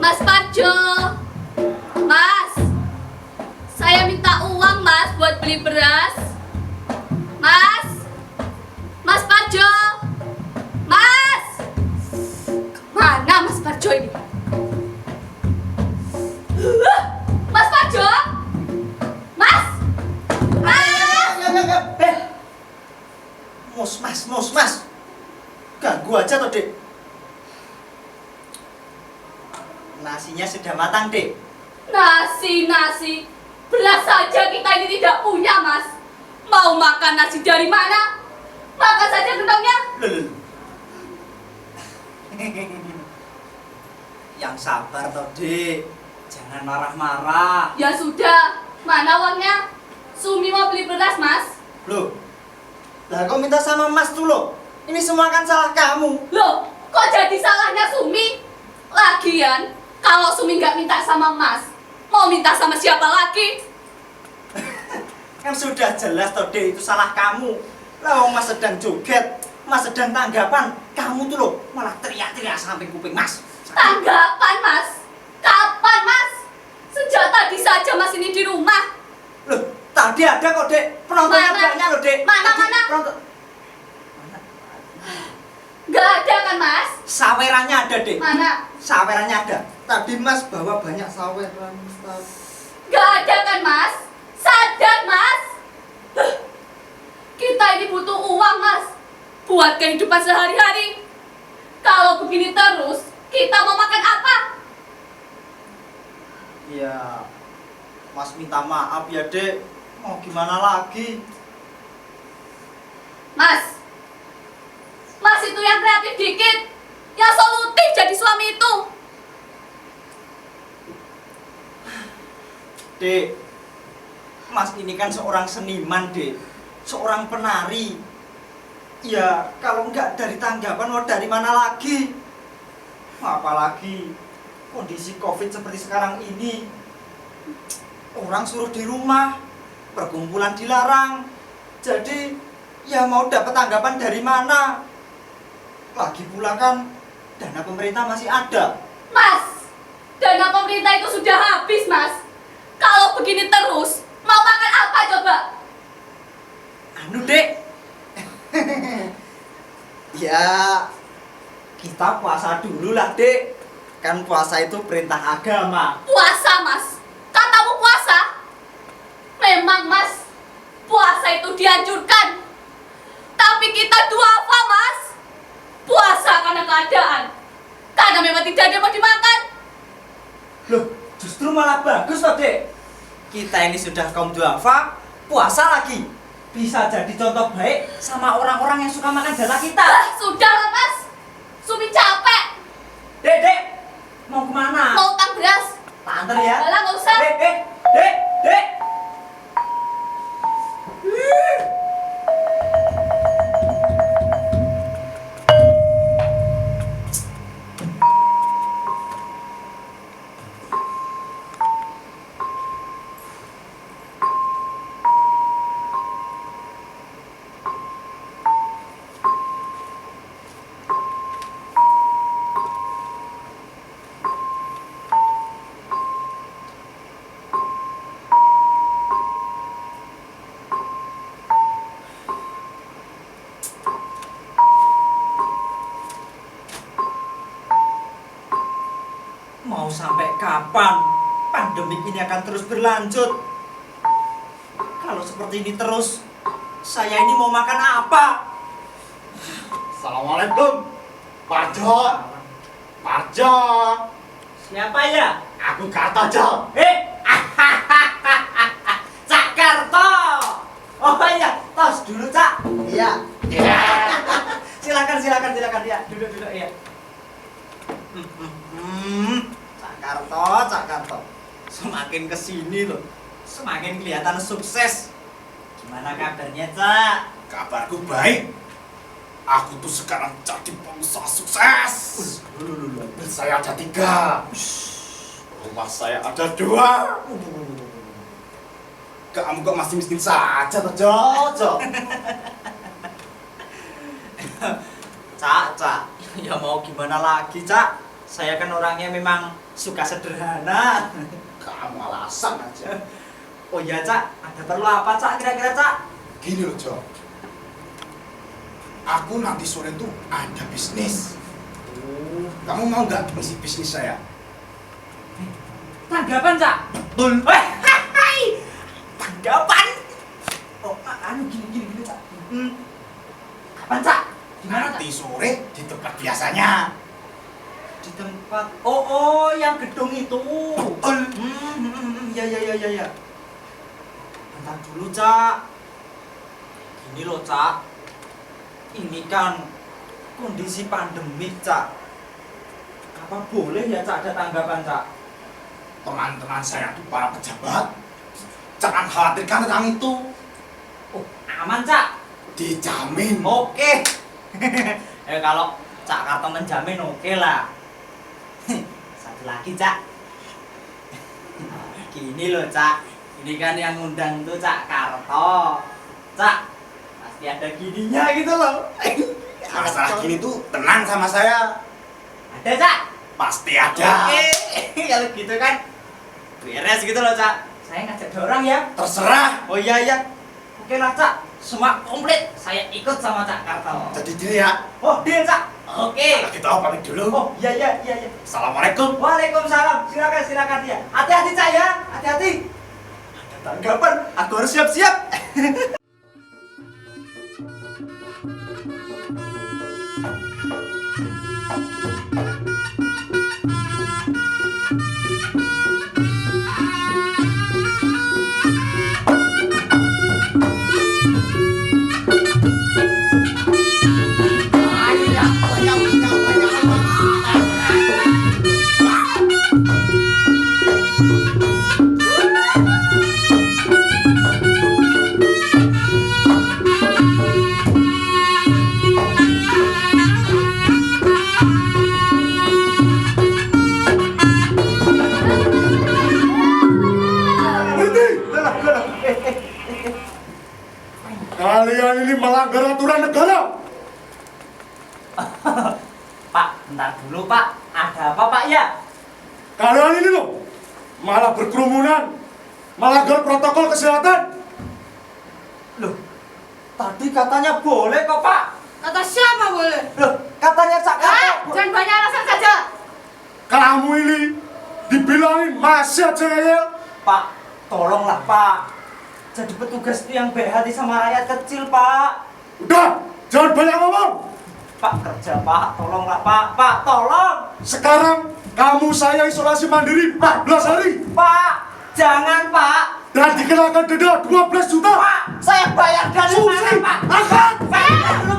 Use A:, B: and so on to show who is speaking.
A: Mas Parjo, Mas, saya minta uang Mas buat beli beras. Mas Parjo, Mas, kemana Mas Parjo ini? Mas Parjo, Mas.
B: Mas, ganggu aja toh, Dek. Nasinya sudah matang, Dek.
A: Nasi, beras saja kita ini tidak punya, Mas. Mau makan nasi dari mana? Makan saja gentongnya.
B: Loh. Yang sabar toh, Dek. Jangan marah-marah.
A: Ya sudah, mana uangnya? Sumi mau beli beras, Mas.
B: Loh, lah kok minta sama Mas tuh loh? Ini semua kan salah kamu.
A: Loh, kok jadi salahnya Sumi? Lagian, kalau Sumi nggak minta sama Mas, mau minta sama siapa lagi?
B: Kan sudah jelas toh, Dek, itu salah kamu. Lah wong Mas sedang joget, Mas sedang tanggapan, kamu tuh loh malah teriak-teriak sampai kuping Mas.
A: Tanggapan, Mas? Kapan, Mas? Sejak tadi saja Mas ini di rumah.
B: Loh, tadi ada kok, Dek. Penontonnya
A: Mana?
B: banyak loh, Dek.
A: Mana?
B: Penonton.
A: Nggak ada kan, Mas?
B: Sawerannya ada, Dek.
A: Mana?
B: Sawerannya ada.
C: Tadi Mas bawa banyak saweran.
A: Nggak ada kan, Mas? Sadar, Mas? Kita ini butuh uang, Mas, buat kehidupan sehari-hari. Kalau begini terus, kita mau makan apa?
B: Ya, Mas minta maaf ya, Dek. Mau gimana lagi?
A: Mas itu yang kreatif dikit, yang solutif jadi suami itu.
B: Dek, Mas ini kan seorang seniman, Dek. Seorang penari. Ya, kalau enggak dari tanggapan, mau dari mana lagi? Apalagi kondisi COVID seperti sekarang ini. Orang suruh di rumah, perkumpulan dilarang. Jadi, ya mau dapat tanggapan dari mana? Lagi pula kan dana pemerintah masih ada.
A: Mas, dana pemerintah itu sudah habis, Mas. Kalau begini terus, mau makan apa coba?
B: Anu, Dek. Ya, kita puasa dulu lah, Dek. Kan puasa itu perintah agama.
A: Puasa, Mas? Katamu puasa? Memang, Mas, puasa itu dianjurkan. Tapi kita duafa, Mas. Puasa karena keadaan. Karena memang tidak ada mau dimakan.
B: Loh, justru malah bagus loh, Dek. Kita ini sudah kaum duafa, puasa lagi. Bisa jadi contoh baik sama orang-orang yang suka makan jatah kita.
A: Sudahlah, Mas. Sumi capek.
B: Dek, mau kemana?
A: Mau utang beras.
B: Tak antar ya.
A: Alah, nggak usah.
B: Dek. Mau sampai kapan pandemik ini akan terus berlanjut? Kalau seperti ini terus, saya ini mau makan apa?
D: Assalamualaikum. Parjo. Parjo.
B: Siapa ya?
D: Aku Karto, Jo.
B: Cak Karto. Oh iya, tos dulu Cak.
C: Iya.
D: Ya.
B: Silakan ya. Duduk ya. Cak Karto. Semakin kesini loh, semakin kelihatan sukses. Gimana kabarnya Cak?
D: Kabarku baik. Aku tuh sekarang jadi pengusaha sukses. Saya ada 3. Rumah saya ada 2. Kamu kok masih miskin saja, toh, Jo?
B: Cak, ya mau gimana lagi Cak? Saya kan orangnya memang suka sederhana.
D: Kamu alasan aja.
B: Oh iya Cak, ada perlu apa Cak kira-kira Cak?
D: Gini loh, Jo. Aku nanti sore tuh ada bisnis. Kamu mau nggak ngisi bisnis saya?
B: Tanggapan Cak?
D: Betul.
B: Tanggapan? Oh, gini Cak. Kapan Cak? Gimana Cak?
D: Nanti sore di tempat biasanya.
B: Di tempat. Oh, yang gedung itu.
D: Betul.
B: Ya. Bentar dulu Cak. Gini loh Cak. Ini kan kondisi pandemik Cak. Apa boleh ya Cak ada tanggapan Cak?
D: Teman-teman saya tuh para pejabat. Jangan khawatirkan tentang itu.
B: Oh, aman Cak.
D: Dijamin.
B: Oke. Kalau Cak Karto menjamin oke lah. Satu lagi Cak. Gini loh Cak. Ini kan yang undang tuh Cak Karto. Cak, pasti ada gininya gitu loh.
D: Masalah gini tuh tenang sama saya.
B: Ada Cak?
D: Pasti ada.
B: Oke. Kalau gitu kan beres gitu loh Cak. Saya ngajak dorong ya.
D: Terserah.
B: Oh iya. Oke lah Cak. Semua komplit. Saya ikut sama Cak Karto.
D: Jadi dia ya.
B: Oh, deal Cak. Oke.
D: Kalau gitu aku pamit dulu.
B: Oh, iya.
D: Assalamualaikum.
B: Waalaikumsalam. Silakan ya. Hati-hati Cak ya. Hati-hati. Ada tanggapan. Aku harus siap-siap.
D: Kalian ini melanggar aturan negara.
B: Pak, bentar dulu Pak. Ada apa Pak ya?
D: Kalian ini loh malah berkerumunan, melanggar protokol kesehatan.
B: Loh, tadi katanya boleh kok Pak.
A: Kata siapa boleh?
B: Loh, katanya Cak Karto.
A: Jangan banyak alasan saja.
D: Kamu ini dibilangin masih aja ngeyel.
B: Pak, tolonglah Pak. Jadi petugas itu yang baik hati sama rakyat kecil Pak.
D: Udah, jangan banyak ngomong.
B: Pak kerja Pak, tolonglah Pak. Pak, tolong.
D: Sekarang kamu saya isolasi mandiri 14 hari
B: Pak, jangan Pak.
D: dan dikenakan denda 12 juta.
B: Pak, saya bayar dari
D: Susi,
B: mana Pak?
D: angkat.
B: Pak,